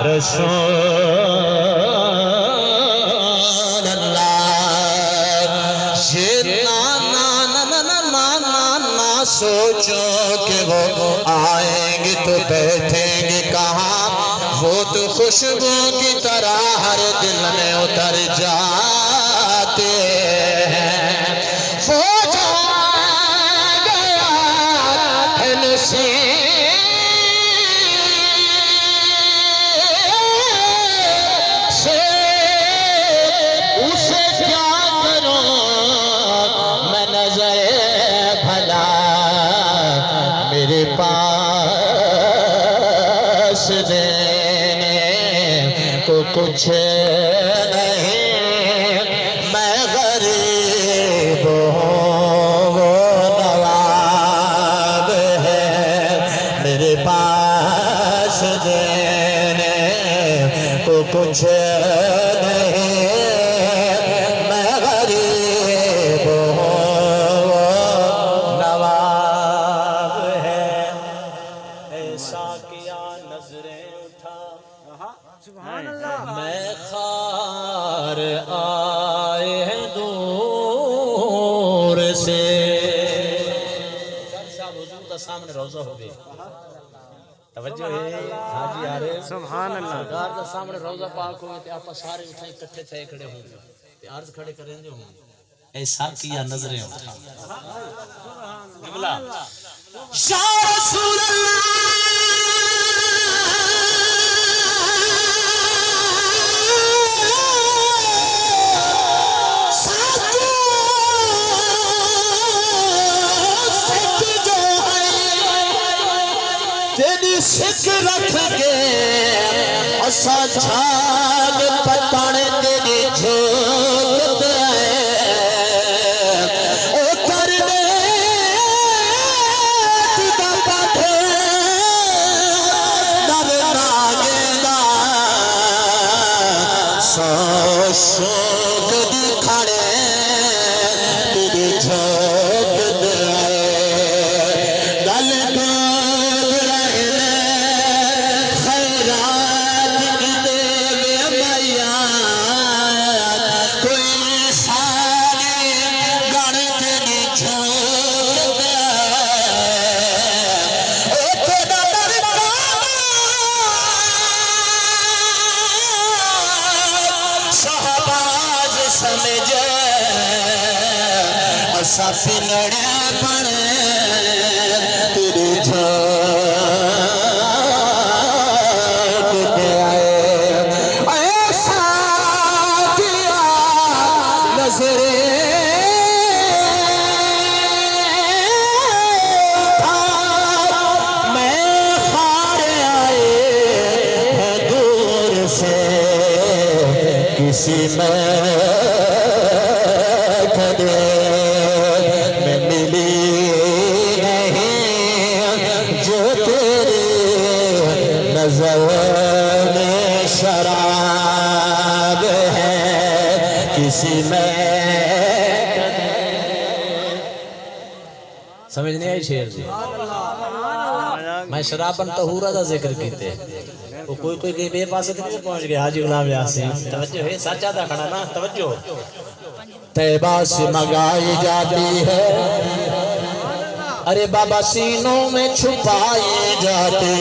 रसूल अल्लाह। ये ना ना ना ना ना ना ना ना सोचो कि वो आएंगे तो बैठेंगे कहाँ, वो तो खुशबू की तरह हर दिल में उतर जाते हैं। वो जा गया है नसीब से, उसे क्या करूं मैं नजरे भला, मेरे पास देने को कुछ नहीं, मैं गरीब हूँ वो नवाब है, मेरे पास देने को कुछ नहीं, मैं गरीब हूँ वो नवाब है। ऐसा किया नजरें उठा मैं खार आए हैं दूर से। साहब हुजूर का सामने रोजा हो गया, तवज्जो है हाजी आ रहे सुभान अल्लाह। सरकार का सामने रोजा पाक हो गए, आप सारे उठे इकट्ठे थे खड़े होंगे, अर्ज खड़े करेंगे होंगे। ऐसा किया नजरें उठा या रसूल अल्लाह, तेरी सिख रख के असा झाग पतण तेरी झोंक ओ कर दे तुदा पाठे दर नागेदा सो शोक दिखाने तेरी झोंक दे गल पिंगड़े पड़े तेरे झोंक दे आए। ऐसा किया नजरे मैं हारे आए हैं दूर से, किसी में कदे में शराब है, किसी में समझ नहीं आई शेर जी। मैं शराबन तहूरा का जिक्र कीते, वो कोई कोई के बे पास तक पहुंच गया। हाजी गुलाम यासीन तवज्जो है, सच्चा दा खड़ा ना तवज्जो। तैबा से मंगाई जाती है, अरे बाबा सीनों में छुपाए जाते